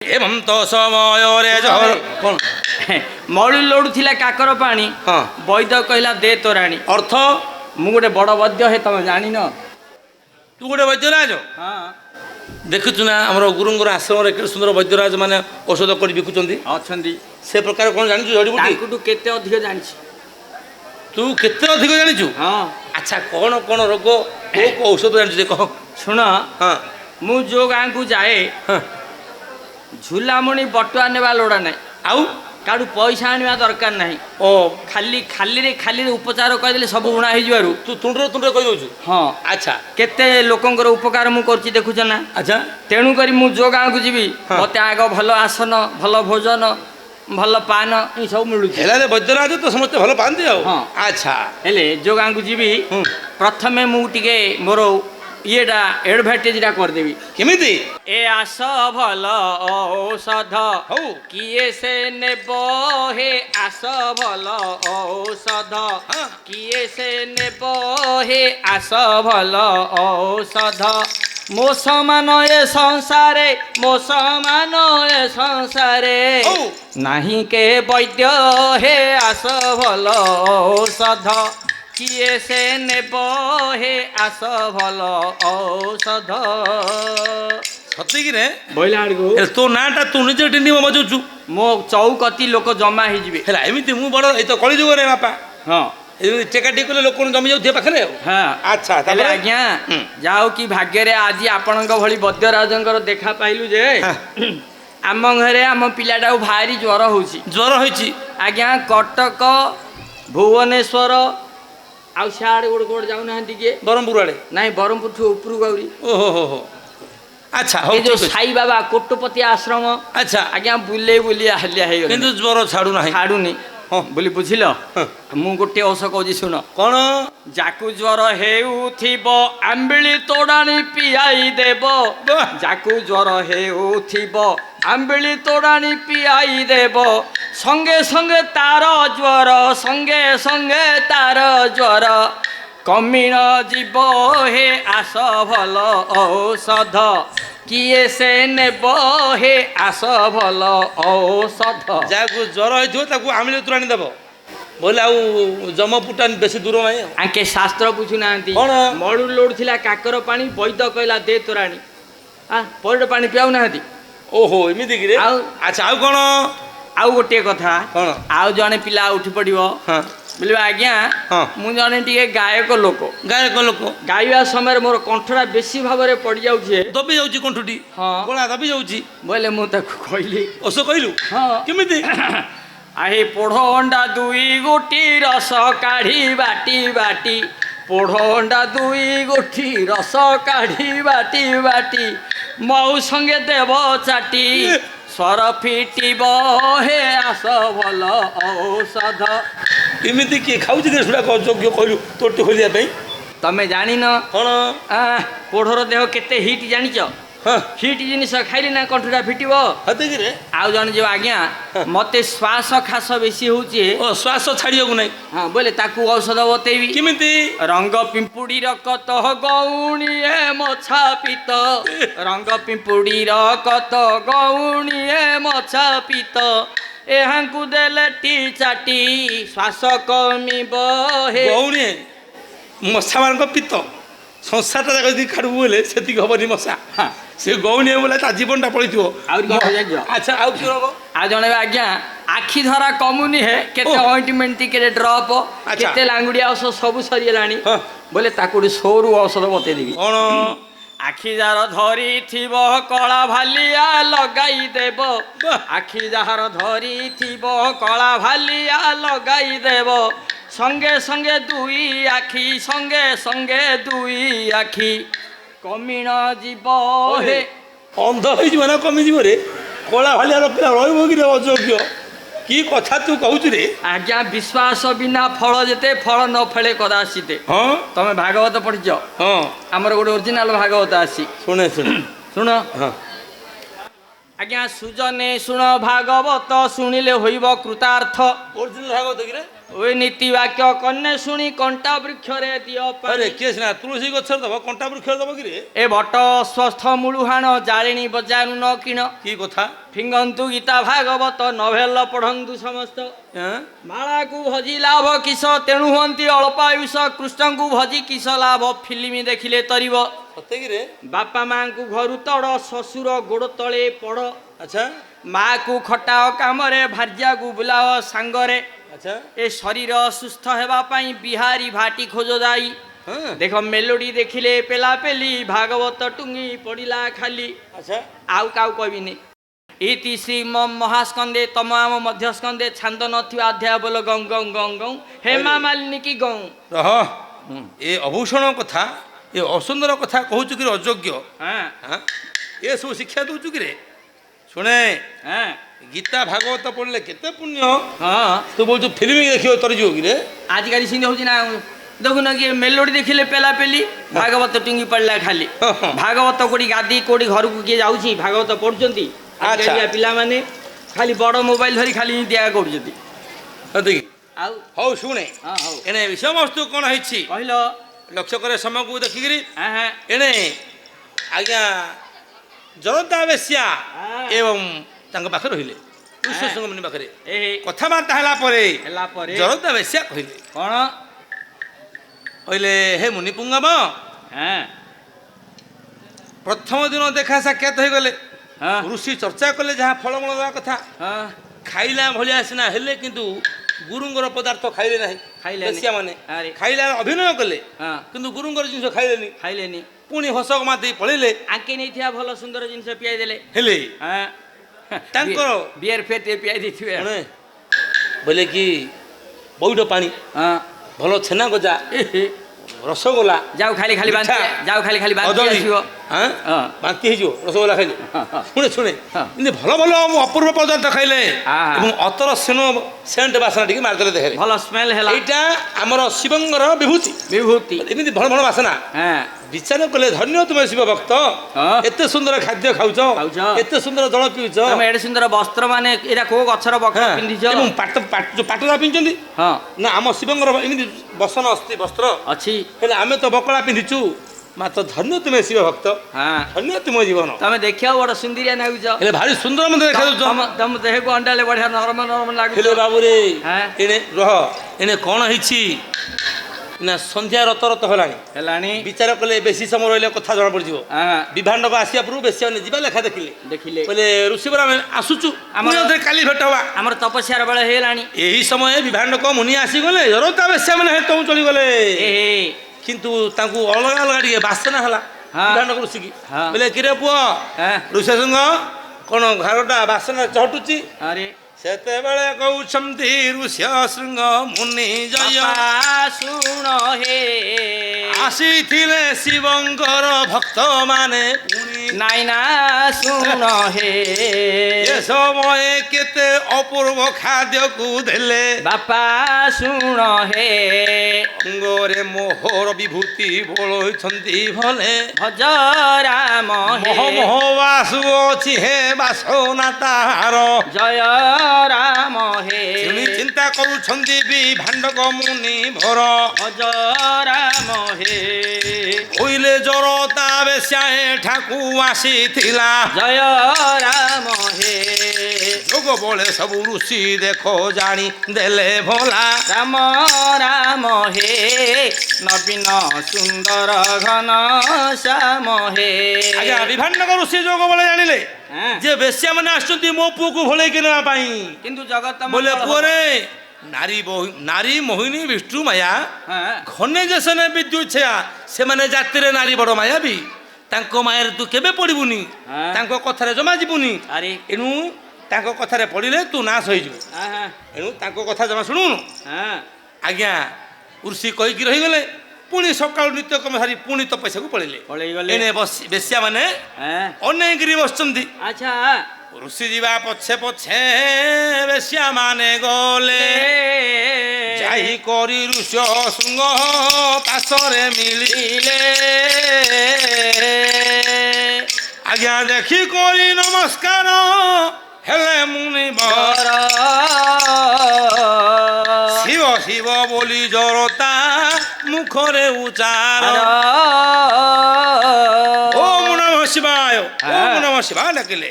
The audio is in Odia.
एवं तो समय रे जहर कौन मौली लोड़ुला काकर पानी हाँ वैद कहला दे तोराणी अर्थ मु गोटे बड़ वैद्य हे तुम जान तू गोटे वैद्यराज हाँ देखुचु ना आम गुरुंर आश्रम के सुंदर वैद्यराज मैंने औषध कर बिकुंट अच्छा से प्रकार कौन जानी जड़ीबूटी केते अधिक जानी तू केते अधिक जानी हाँ अच्छा कौन कौन रोग को औषध जानी कह शुण हाँ मु जो गाँ को जाए हाँ झुलामुणी बटुआ नेबा लोड़ा ना आउ काड़ू पैसा आने दरकार ना ओ खाली खाली उपचार कहदेले सब उणा हो तू तुंडर तुंडर कह दौचु हाँ अच्छा केते लोकंकर उपकार मु करछि देखुछ ना अच्छा तेणु करी मु जो गाँ को जीवी हाँ। मते आग भल आसन भल भोजन भल पान ये सब मिलू वैद्यराज तो समस्त भल पाती हाँ। अच्छा हेले जो गाँ को जीवी प्रथमे मु टिके मोर येटा एडभांटेजटा करदेवी केमिति ए आस भल औषध हौ किए से नेब हे आस भल औषध हाँ। किए से नेब हे आस भल औषध मो समान ए संसारे मो समान ए संसारे हौ नहीं के वैद्य हे आस भल औषध किए से नेब हे आस भल औषध सती रे बोला आड़को तो नाटा तू निजे टिंडी बजाउछु मो चौकती लोक जमा हो हेला एमिति मु बड़ ए तो कଳି जुग रे बापा हाँ एमिति टेका टिक ले लोक जमी जाउ पाखरे हाँ अच्छा हेले आज्ञा जाओ कि भाग्य रे आज आपणक भली वैद्यराजंकर देखा पाइलु जे आम घरे आम पिलाटा भारी ज्वर होउछि ज्वर होइछि आज्ञा कटक भुवनेश्वर आउ सियाड़े गोटे गोटे जाऊना किए बरमपुर आड़े नाई बरमपुर ठू उपरू गौरी ओहो हो हो अच्छा हो ये जो साई बाबा कोटपति आश्रम अच्छा आज्ञा बुले बुले हालिया हो किंतु ज्वर छाड़ू ना छाड़ुनी हाँ बोली बुझिल मु गोटे औष कहूँ शुण कौन जाकू ज्वर हेउथिब आंबिली तोड़ाणी पियाई देव जाकू ज्वर हेउथिब आंबिली तोड़ाणी पियाई देव संगे संगे तार ज्वर संगे संगे तार ज्वर कमिण जीव हे आस भल औषध किए से नेब हे आस भल औषध जाकू ज्वर होइथिबो ताकू आमिले तुराणी देबो बोले आउ जमपुटान बेसी दूर नाही आके शास्त्र बुझु नांती कौन मळु लोडथिला काकर पानी वैद कहला दे तोराणी आ पौड पानी पियाउ नांती ओहो एमिति कि रे आउ अच्छा आउ कोन आउ गोटे कथा कौन आउ जने पिला उठी पड़िबो हां बोले आज्ञा हाँ मु जने टिके गायक लोक गायक लोक गाइबा समय मोर कंठरा बेसी भाबरे पड़ी जाउछे दबी जाउची कंठुटी हाँ कोला दबी जाउची बोले मु ताको कहली ओसो कहलु हाँ केमिति आहे पोढ़ अंडा दुई गोटी रस काढ़ी बाटी बाटी पोढ़ अंडा दुई गोटी रस काढ़ी बाटी बाटी मऊ संगे देव चाटी स्वर फिटिब हे आस भल औषध एमिति कि खाउची दे सुडा योग्य कहलु तोटी खोलिया पई तमे जानी न कोन पोढ़र देह केते हिट जानिच हां हिट जिनिस खाइले ना कंठटा फिटिब हते कि रे आउ जन जो आज्ञा मते श्वास खास बेसी होउची ओ श्वास छाड़ियो को नहीं हाँ बोले ताकू औषध बतेबी केमिति रंग पिंपुड़ी कत गौणीए मछा पित रंग पिंपुड़ी कत गौणीए मछा पित एहांकु देले टी चाटी श्वास कमिब हे गौणी मशा मान पित्त संसारटा जाक यदि खाड़ू बोले सेति हबनी मशा हाँ से गौणी बोले ता जीवनटा पड़िथिबो आउर कौन जानियो अच्छा आउ कि रोग आ जणे आज्ञा आखि धरा कमुनी है केते ओह। ऑइंटमेंट केते ड्रॉप अच्छा। केते लांगुड़िया औषध सब सरियलाणी हाँ बोले ताकू सोरू औषध बते देबी कोन आखि जार धरी थिब कला भालिया लगाई देव आखि जार धरी थिब कला भालिया लगाई देव संगे संगे दुई आखि संगे संगे दुई आखि कमिण जीव हे अंध हो ना कमी जीव रे कला भालिया रखला रहइबो कि रे अयोग्य की कथा तू कहू रे आज्ञा विश्वास बिना फल जेते फल न फले कदासीते हाँ तमे भागवत पढ़िच हाँ आमर गोटे ओरिजिनाल भागवत आसी शुणे शुणे शुण हाँ आज्ञा सुजने शुण भागवत शुणिले होइब कृतार्थ ओरिजिनल भागवत कि रे ওই নীতি বাক্য কন্যা শুনি কଣ୍ଟା বৃক্ষরে দিଅ আরে ପାଣି କିଏ ସିନା ତୁଳସୀ ଗଛରେ ଦବ କଣ୍ଟା ବୃକ୍ଷରେ ଦବ କି ରେ ଏ ବଟ ସ୍ୱସ୍ଥ ମୂଳୁହାଣ ଜାଳିଣୀ ବଜାରୁ ନ କିଣ କି କଥା ଫିଙ୍ଗନ୍ତୁ ଗୀତା ଭାଗବତ ନଭେଲ ପଢ଼ନ୍ତୁ ସମସ୍ତ ଏଁ? ମାଳାକୁ ଭଜି ଲାଭ କିସ ତେଣୁ ହୁଅନ୍ତି ଅଳ୍ପାୟୁଷ କୃଷ୍ଣଙ୍କୁ ଭଜି କିସ ଲାଭ ଫିଲ୍ମ ଦେଖିଲେ ତରିବ ସତେ କି ରେ ବାପା ମାଙ୍କୁ ଘରୁ ତଡ଼ ଶ୍ୱଶୁର ଗୋଡ଼ ତଳେ ପଡ଼ ଆଚ୍ଛା ମାକୁ ଖଟାଅ କାମରେ ଭାର୍ଯ୍ୟାକୁ ବୁଲାଅ ସାଙ୍ଗରେ ଆଚ୍ଛା ଏ ଶରୀର ସୁସ୍ଥ ହେବା ପାଇଁ ବିହାରୀ ଭାଟି ଖୋଜ ଯାଇ ହଁ ଦେଖ ମେଲୋଡି ଦେଖିଲେ ପେଲା ପେଲି ଭାଗବତ ଟୁଙ୍ଗି ପଡ଼ିଲା ଖାଲି ଆଚ୍ଛା ଆଉ କାଉ କହିବିନି ଇତି ଶ୍ରୀ ମହାସ୍କନ୍ଦେ ତମ ଆମ ମଧ୍ୟସ୍କନ୍ଦେ ଛାନ୍ଦ ନଥିବା ଅଧ୍ୟାୟ ବୋଲ ଗଂ ଗଂ ଗଂ ଗଂ ହେମା ମାଲିନୀ କି ଗଂ ରହ ଏ ଅଭୂଷଣ କଥା ଏ ଅସୁନ୍ଦର କଥା କହୁଛୁ କି ରେ ଅଯୋଗ୍ୟ ହଁ ହଁ ଏ ସବୁ ଶିକ୍ଷା ଦଉଛୁ କି ରେ ଶୁଣେ ହଁ ଗୀତା ଭାଗବତ ପଢିଲେ କେତେ ପୁଣ୍ୟ ହଁ ତୁ ବୋଲଛୁ ଫିଲ୍ମ ଦେଖିବ ତୋର ଯିବ କି ରେ ଆଜିକାଲି ସେମିତି ହଉଛି ନା ଦେଖୁନ କି ମେଲୋଡି ଦେଖିଲେ ପେଲା ପେଲି ଭାଗବତ ଟୁଙ୍ଗି ପଡ଼ିଲା ଖାଲି ହଁ, ହଁ। ଭାଗବତ କୋଉଠି ଗାଦି କୋଉଠି ଘରକୁ କିଏ ଯାଉଛି ଭାଗବତ ପଢୁଛନ୍ତି ଆଜିକାଲିଆ ପିଲାମାନେ ଖାଲି ବଡ ମୋବାଇଲ ଧରି ଖାଲି ଦିଆ କରୁଛନ୍ତି ସେତିକି ଆଉ ହଉ ଶୁଣେ ହଁ ହଉ ଏଣେ ବିଷୟବସ୍ତୁ କ'ଣ ହେଇଛି କହିଲ ଲକ୍ଷ୍ୟ କରେ ସମୟକୁ ଦେଖିକିରି ହଁ ହଁ ଏଣେ ଆଜ୍ଞା ଜନତା ବେଶ୍ୟା ହଁ। ଏବଂ ତାଙ୍କ ପାଖରେ ରହିଲେ ଋଷ୍ୟଶୃଙ୍ଗ ମୁନି ପାଖରେ ଏ କଥାବାର୍ତ୍ତା ହେଲା ପରେ ହେଲା ପରେ ଜନତା ବେଶ୍ୟା କହିଲେ କଣ କହିଲେ ହେ ମୁନିପୁଙ୍ଗମ ହଁ ପ୍ରଥମ ଦିନ ଦେଖା ସାକ୍ଷାତ ହେଇଗଲେ ହଁ ଋଷି ଚର୍ଚ୍ଚା କଲେ ଯାହା ଫଳମୂଳ ଦେବା କଥା ହଁ ଖାଇଲା ଭଳିଆ ସିନା ହେଲେ କିନ୍ତୁ ଗୁରୁଙ୍କର ପଦାର୍ଥ ଖାଇଲେ ନାହିଁ ଖାଇଲେନି। ବେଶ୍ୟାମାନେ ଆରେ। ଖାଇଲା ଅଭିନୟ କଲେ ହଁ କିନ୍ତୁ ଗୁରୁଙ୍କର ଜିନିଷ ଖାଇଲେନି ଖାଇଲେନି ପୁଣି ହସ ମା ଦେଇ ପଳେଇଲେ ଆଙ୍କେ ନେଇଥିବା ଭଲ ସୁନ୍ଦର ଜିନିଷ ପିଆଇ ଦେଲେ ହେଲେ ହଁ ତାଙ୍କର- ବିୟର ଫେର ଟିକେ ପିଆଇ ଦେଇଥିବେ ଜଣେ ବୋଇଲେ କି ବୈଠ ପାଣି ହଁ ଭଲ ଛେନା ଗଜା ଏ ହେ। ରସଗୋଲା ଯାଉ ଖାଲି ଖାଲି ବାନ୍ତି ମିଠା, ଯାଉ ଖାଲି ଖାଲି ବାନ୍ତି କଦଳୀ ଆସିବ ହଁ ହଁ। ବାନ୍ତି ହେଇଯିବ ରସଗୋଲା ଖାଇଲେ ହଁ, ହଁ। ଶୁଣେ ଶୁଣେ ହଁ। ଏମିତି ଭଲ ଭଲ ଅପୂର୍ବ ପଦାର୍ଥ ଖାଇଲେ ଆହା। ଏବଂ ଅତର ସେଣ୍ଟ ବାସନା ଟିକେ ମାରିଦେଲେ ଦେହରେ ଭଲ ସ୍ମେଲ ହେଲା ଏଇଟା ଆମର ଶିବଙ୍କର ବିଭୂତି ବିଭୂତି ଏମିତି ଭଲ ଭଲ ବାସନା ହଁ ବିଚାର କଲେ ଧନ୍ୟ ତୁମେ ଶିବ ଭକ୍ତ ହଁ। ଏତେ ସୁନ୍ଦର ଖାଦ୍ୟ ଖାଉଛ ଖାଉଛ। ଏତେ ସୁନ୍ଦର ଜଳ ପିଉଛ ତମେ ଏଡେ ସୁନ୍ଦର ବସ୍ତ୍ର ମାନେ ଏଇଟା କୋଉ ଗଛର ବକ୍ର ହଁ, ପିନ୍ଧିଛ ଏବଂ ଯୋଉ ପାଟରା ପିନ୍ଧିଛନ୍ତି ହଁ ନା ଆମ ଶିବଙ୍କର ଏମିତି ବସନ ଅସ୍ତି ବସ୍ତ୍ର ଅଛି ହେଲେ ଆମେ ତ ବକଳା ପିନ୍ଧିଛୁ ମାତ୍ର ଧନ୍ୟ ତୁମେ ଶିବ ଭକ୍ତ ହଁ ଧନ୍ୟ ତୁମ ଜୀବନ ତମେ ଦେଖିବାକୁ ବଡ ସୁନ୍ଦରିଆ ନାଗୁଛ ହେଲେ ଭାରି ସୁନ୍ଦର ମତେ ଦେଖାଯାଉଛ ତମ ଦେହକୁ ଅଣ୍ଡାଲେ ବଢିଆ ନରମ ନରମ ଲାଗୁଛ ହେଲେ ବାବୁରେ ହଁ। ଏଣେ ରହ ଏଣେ କ'ଣ ହେଇଛି ନା ସନ୍ଧ୍ୟା ରତ ରତ ହେଲାଣି ହେଲାଣି ବିଚାର କଲେ ବେଶୀ ସମୟ ରହିଲେ କଥା ଜଣା ପଡ଼ିଯିବ ହଁ ବିଭାଣ୍ଡକ ଆସିବା ପୂର୍ବରୁ ବେଶୀ ମାନେ ଯିବା ଲେଖା ଦେଖିଲେ ଦେଖିଲେ କହିଲେ ଋଷିବର ଆମେ ଆସୁଛୁ ଆମର- ପୁଣି ଥରେ କାଲି ଭେଟ ହବା ଆମର ତପସ୍ୟାର ବେଳ ହେଇଗଲାଣି ଏହି ସମୟରେ ବିଭାଣ୍ଡକ ମୁନି ଆସିଗଲେ ଜରତା ବେଶ୍ୟା ମାନେ ହେତୁ ଚଳିଗଲେ ଏ କିନ୍ତୁ ତାଙ୍କୁ ଅଲଗା ଅଲଗା ଟିକେ ବାସନା ହେଲା ହଁ। ବିଭାଣ୍ଡକ ଋଷିକି ହଁ। ବୋଲେ କିରେ ପୁଅ ହଁ ଋଷିଶୃଙ୍ଗ କ'ଣ ଘରଟା ବାସନା ଚହଟୁଛି ଆରେ ସେତେବେଳେ କହୁଛନ୍ତି ଋଷ୍ୟଶୃଙ୍ଗ ମୁନି ଜୟ ବାପା ଶୁଣ ହେ ଆସିଥିଲେ ଶିବଙ୍କର ଭକ୍ତମାନେ ପୁଣି ନାଇଁ ନା ଶୁଣ ହେ ଏ ସମୟ କେତେ ଅପୂର୍ବ ଖାଦ୍ୟକୁ ଦେଲେ ବାପା ଶୁଣ ହେ ଅଙ୍ଗରେ ମୋହର ବିଭୂତି ବୋଳଉଛନ୍ତି ଭଲେ ଭଜ ରାମ ହେ ମୋହ ମୋହ ବାସୁ ଅଛି ହେ ବାସନା ତାହାର ଜୟ ରାମ ହେ ଶୁଣି ଚିନ୍ତା କରୁଛନ୍ତି ବିଭାଣ୍ଡକ ମୁନି ଭର ଭଜ ରାମ ହେ କହିଲେ ଜରତା ବେଶ୍ୟା ଏଠାକୁ ଆସିଥିଲା ଜୟ ରାମ ହେ ଯୋଗ ବଳେ ସବୁ ଋଷି ଦେଖ ଜାଣି ଦେଲେ ଭଲା ରାମ ରାମ ହେ ନବୀନ ସୁନ୍ଦର ଘନ ଶ୍ୟାମ ହେ ଆଜ୍ଞା ବିଭାଣ୍ଡକ ଋଷି ଯୋଗ ବଳେ ଜାଣିଲେ ହଁ। ଯେ ବେଶ୍ୟା ମାନେ ଆସୁଛନ୍ତି ମୋ ପୁଅକୁ ଭଳେଇକି ନେବା ପାଇଁ କିନ୍ତୁ ଜଗତ ବୋଲେ ମଙ୍ଗଳ ପୁଅରେ ନାରୀ ମୋହିନୀ ବିଷ୍ଣୁ ମାୟା ହଁ ଘନେ ଯେସନେ ବିଦ୍ୟୁତ ଛେୟା ସେମାନେ ଜାତିରେ ନାରୀ ବଡ଼ ମାୟା ବି ତାଙ୍କ ମାୟାରେ ତୁ କେବେ ପଡ଼ିବୁନି ହଁ। ତାଙ୍କ କଥାରେ ଜମା ଯିବୁନି ଆରେ ଏଣୁ ତାଙ୍କ କଥାରେ ପଡ଼ିଲେ ତୁ ନାଶ ହେଇଯିବୁ ହଁ ଏଣୁ ତାଙ୍କ କଥା ଜମା ଶୁଣୁନୁ ହଁ ଆଜ୍ଞା ଋଷି କହିକି ରହିଗଲେ ପୁଣି ସକାଳୁ ନିତ୍ୟକର୍ମ ସାରି ପୁଣି ତପସ୍ୟାକୁ ପଳେଇଲେ ପଳେଇଗଲେ ଏଣେ ବେଶ୍ୟା ମାନେ ହଁ ଅନେଇକିରି ବସିଛନ୍ତି ଆଚ୍ଛା ଋଷି ଯିବା ପଛେ ପଛେ ବେଶ୍ୟା ମାନେ ଗଲେ ଯାଇ କରି ଋଷ୍ୟ ଶୃଙ୍ଗ ପାଶରେ ମିଳିଲେ ଆଜ୍ଞା ଦେଖି କରି ନମସ୍କାର ହେଲେ ମୁନି ବର ଶିବ কলি জড়তা মুখরে উচার ওম নমঃ শিবায় ওম নমঃ শিবায় ডাকিলে